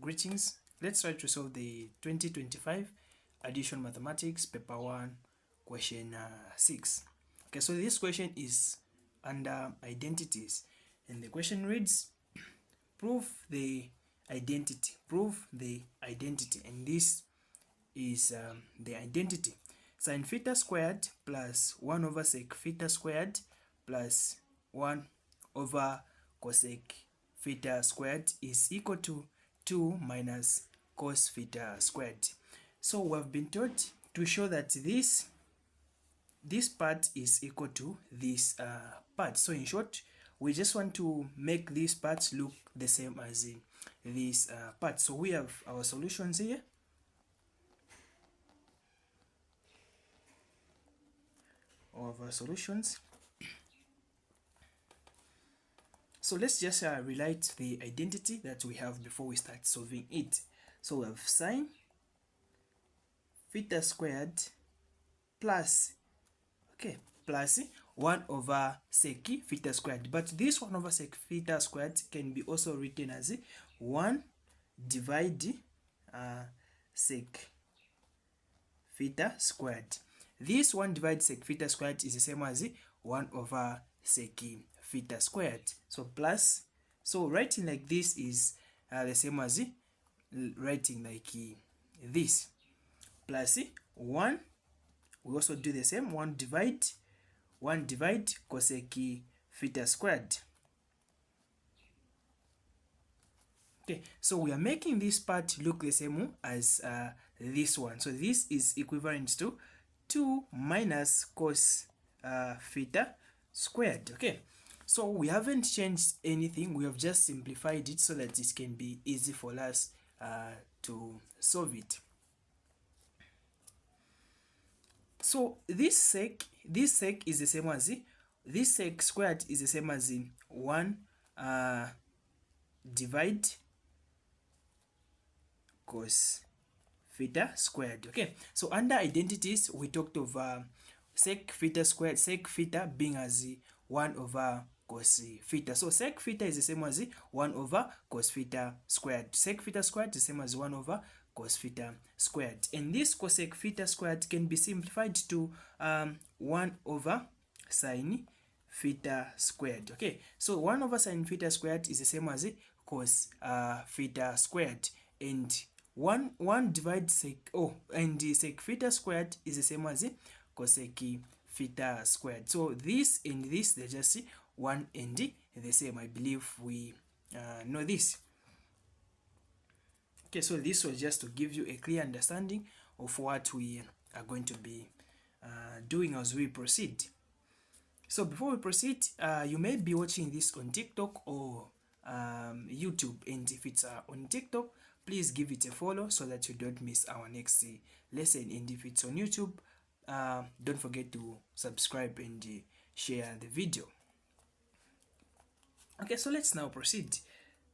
Greetings. Let's try to solve the 2025 Addition Mathematics Paper 1 question 6. Okay, so this question is under identities, and the question reads, prove the identity, and this is the identity. Sin theta squared plus 1 over sec theta squared plus 1 over cosec theta squared is equal to 2 minus cos theta squared. So we have been taught to show that this part is equal to this part. So in short, we just want to make this part look the same as this part. So we have our solutions here. All of our solutions. So let's just rewrite the identity that we have before we start solving it. So we have sin theta squared plus 1 over sec theta squared. But this 1 over sec theta squared can be also written as 1 divide sec theta squared. This 1 divided sec theta squared is the same as 1 over sec theta squared. So plus, so writing like this is the same as writing like this. Plus 1, we also do the same, 1 divide cosec theta squared. Okay, so we are making this part look the same as this one. So this is equivalent to 2 minus cos theta squared. Okay, so we haven't changed anything, we have just simplified it so that it can be easy for us to solve it. So this sec is the same as this sec squared is the same as 1 divide cos theta squared. Okay, so under identities we talked of sec theta squared, sec theta being as 1 over cos theta. So sec theta is the same as 1 over cos theta squared. Sec theta squared is the same as 1 over cos theta squared. And this cosec theta squared can be simplified to 1 over sin theta squared. Okay, so 1 over sin theta squared is the same as cos theta squared, and 1 divide sec, and the sec theta squared is the same as cosec theta squared. So this and this, they're just 1 and the same. I believe we know this. Okay, so this was just to give you a clear understanding of what we are going to be doing as we proceed. So before we proceed, you may be watching this on TikTok or YouTube, and if it's on TikTok, please give it a follow so that you don't miss our next lesson. And if it's on YouTube, don't forget to subscribe and share the video. Okay, so let's now proceed.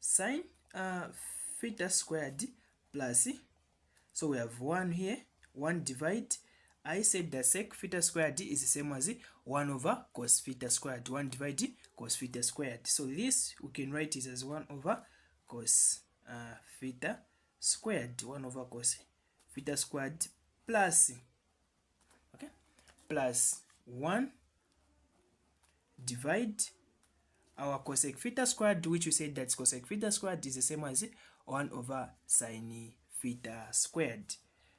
Sin theta squared plus, so we have 1 here, 1 divide, I said that sec theta squared is the same as 1 over cos theta squared, 1 divide cos theta squared. So this we can write it as 1 over cos theta squared, 1 over cos theta squared plus, okay, plus 1 divide our cosec theta squared, which we said that cosec theta squared is the same as 1 over sin theta squared.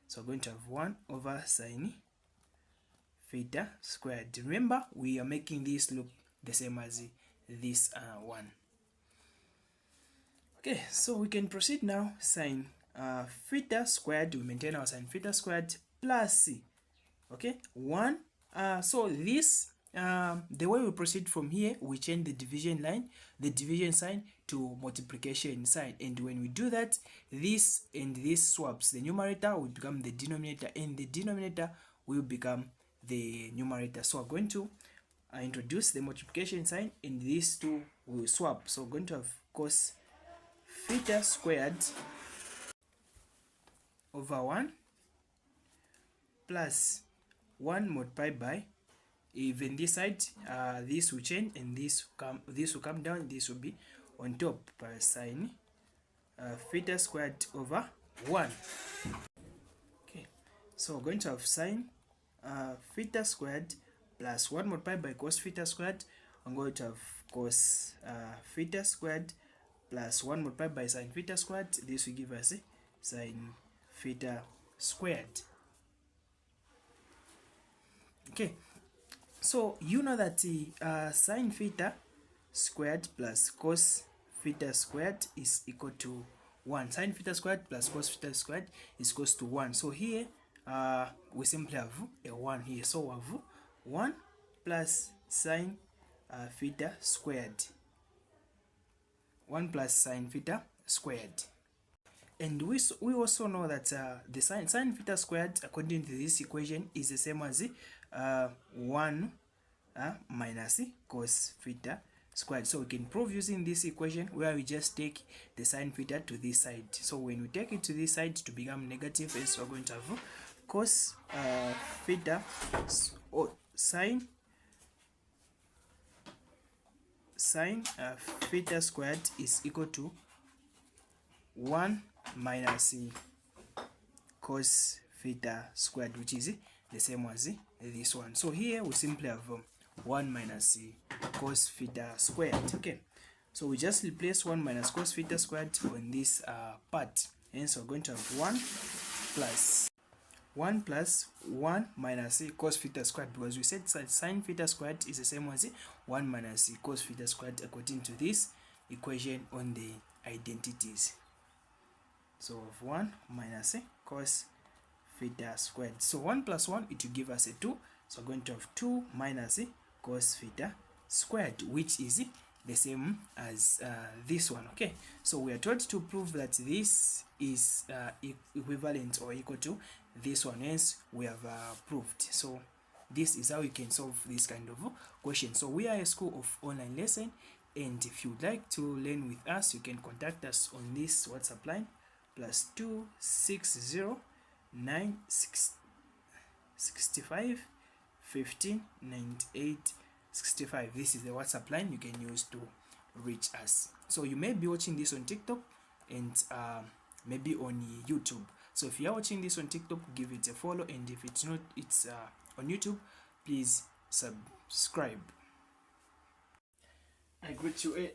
So we're going to have 1 over sin theta squared. Remember, we are making this look the same as this one. Okay, so we can proceed now. Sin theta squared, we maintain our sin theta squared plus, okay, 1. So this, the way we proceed from here, we change the division line, the division sign to multiplication sign, and when we do that, this and this swaps. The numerator will become the denominator, and the denominator will become the numerator. So we're going to introduce the multiplication sign, and these two will swap. So we're going to have cos theta squared over 1 plus 1 multiplied by, even this side, this will change, and this will come down, this will be on top, by sin theta squared over 1. Okay, so we're going to have sine theta squared plus 1 multiplied by cos theta squared. I'm going to have cos theta squared plus 1 multiplied by sine theta squared. This will give us sine theta squared. Okay, so you know that sine theta squared plus cos theta squared is equal to 1. Sine theta squared plus cos theta squared is equals to 1. So here we simply have a 1 here. So we have 1 plus sine theta squared. 1 plus sine theta squared. And we also know that the sine theta squared, according to this equation, is the same as 1 minus cos theta squared. So we can prove using this equation where we just take the sine theta to this side. So when we take it to this side to become negative, we're going to have cos theta or sine theta squared is equal to 1 minus cos theta squared, which is the same as this one. So here we simply have 1 minus cos theta squared. Okay, so we just replace 1 minus cos theta squared on this part. Hence we're going to have 1 plus 1 minus cos theta squared, because we said sine theta squared is the same as 1 minus cos theta squared according to this equation on the identities. So of 1 minus cos theta squared. So 1 plus 1, it will give us a 2. So we're going to have 2 minus cos theta squared, which is the same as this one. Okay, so we are told to prove that this is equivalent or equal to this one. Hence we have proved. So this is how you can solve this kind of question. So we are a school of online lesson, and if you'd like to learn with us, you can contact us on this WhatsApp line +260 965 15 98 65. This is the WhatsApp line you can use to reach us. So you may be watching this on TikTok and maybe on YouTube. So if you are watching this on TikTok, give it a follow, and if it's not, it's on YouTube, please subscribe. I greet you.